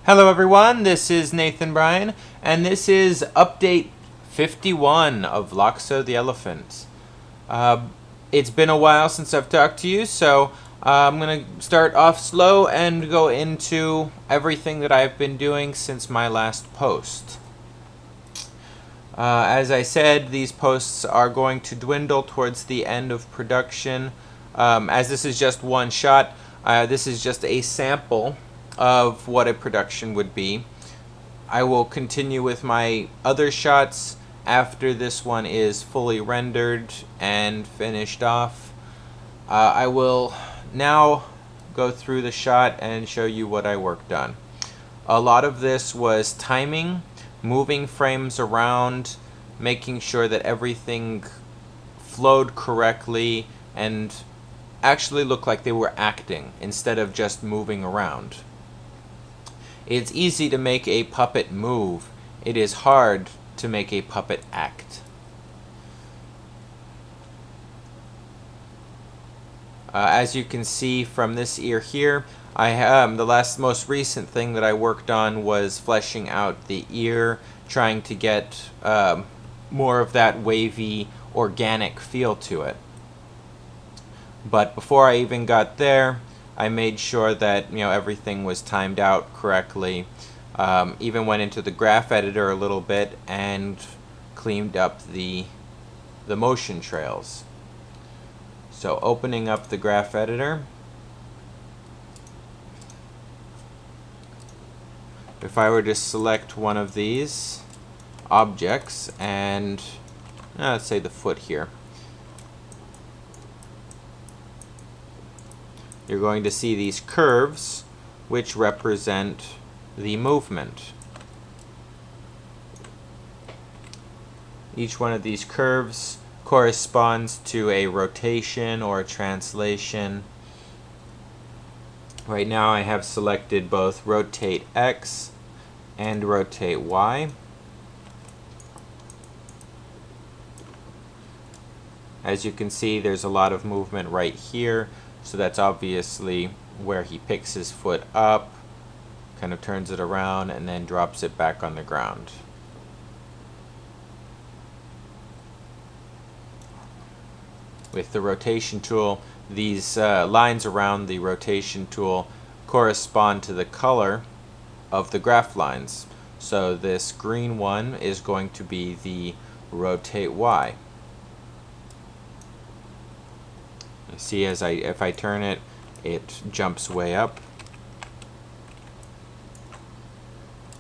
Hello everyone, this is Nathan Bryan, and this is update 51 of Loxo the Elephant. It's been a while since I've talked to you, so I'm going to start off slow and go into everything that I've been doing since my last post. As I said, these posts are going to dwindle towards the end of production. As this is just one shot, this is just a sample of what a production would be. I will continue with my other shots after this one is fully rendered and finished off. I will now go through the shot and show you what I worked on. A lot of this was timing, moving frames around, making sure that everything flowed correctly and actually looked like they were acting instead of just moving around. It's easy to make a puppet move. It is hard to make a puppet act. As you can see from this ear here, the most recent thing that I worked on was fleshing out the ear, trying to get more of that wavy, organic feel to it. But before I even got there, I made sure that everything was timed out correctly. Even went into the graph editor a little bit and cleaned up the motion trails. So opening up the graph editor, if I were to select one of these objects and let's say the foot here, you're going to see these curves which represent the movement. Each one of these curves corresponds to a rotation or a translation. Right now I have selected both rotate X and rotate Y. As you can see, there's a lot of movement right here. So that's obviously where he picks his foot up, kind of turns it around, and then drops it back on the ground. With the rotation tool, these lines around the rotation tool correspond to the color of the graph lines. So this green one is going to be the rotate Y. See, if I turn it, it jumps way up.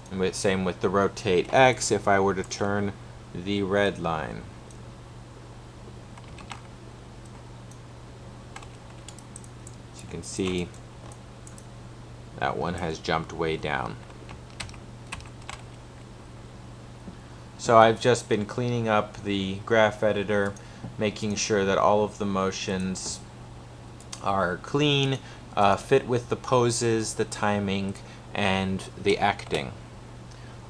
And same with the rotate X, if I were to turn the red line. As you can see, that one has jumped way down. So I've just been cleaning up the graph editor, making sure that all of the motions are clean, fit with the poses, the timing, and the acting.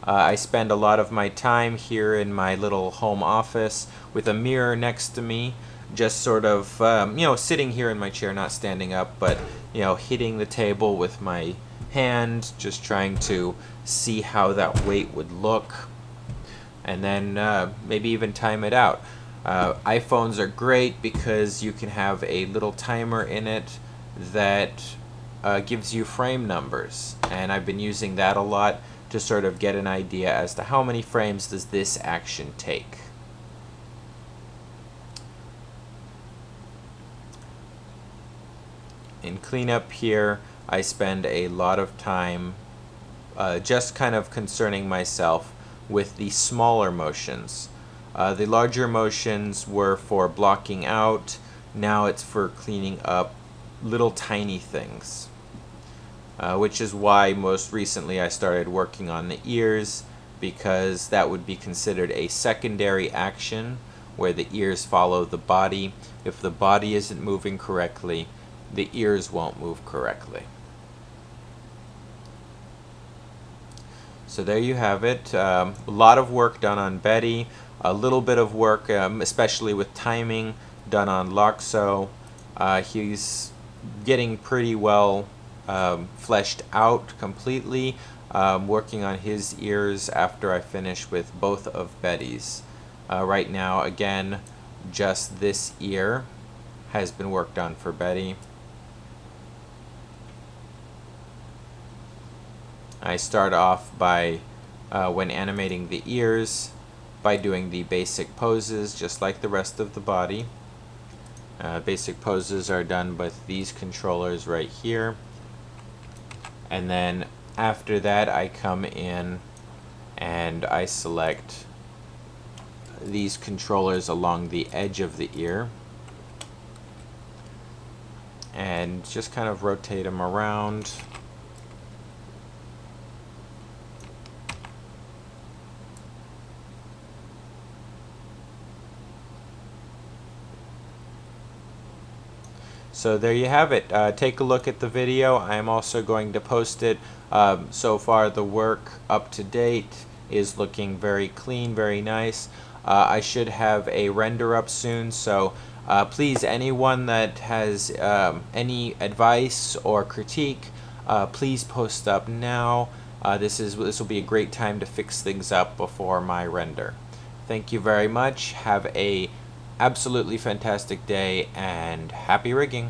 I spend a lot of my time here in my little home office with a mirror next to me, just sort of sitting here in my chair, not standing up, but hitting the table with my hand, just trying to see how that weight would look, and then maybe even time it out. iPhones are great because you can have a little timer in it that gives you frame numbers, and I've been using that a lot to sort of get an idea as to how many frames does this action take. In cleanup here, I spend a lot of time just kind of concerning myself with the smaller motions. The larger motions were for blocking out. Now it's for cleaning up little tiny things, which is why most recently I started working on the ears, because that would be considered a secondary action where the ears follow the body. If the body isn't moving correctly, the ears won't move correctly. So there you have it. A lot of work done on Betty. A little bit of work, especially with timing, done on Loxo. He's getting pretty well fleshed out completely. working on his ears after I finish with both of Betty's. Right now, again, just this ear has been worked on for Betty. I start off by, when animating the ears, by doing the basic poses just like the rest of the body. Basic poses are done with these controllers right here. And then after that I come in and I select these controllers along the edge of the ear and just kind of rotate them around. So there you have it. Take a look at the video. I am also going to post it. So far the work up to date is looking very clean, very nice. I should have a render up soon, so please, anyone that has any advice or critique, please post up now. This will be a great time to fix things up before my render. Thank you very much. Have a absolutely fantastic day and happy rigging.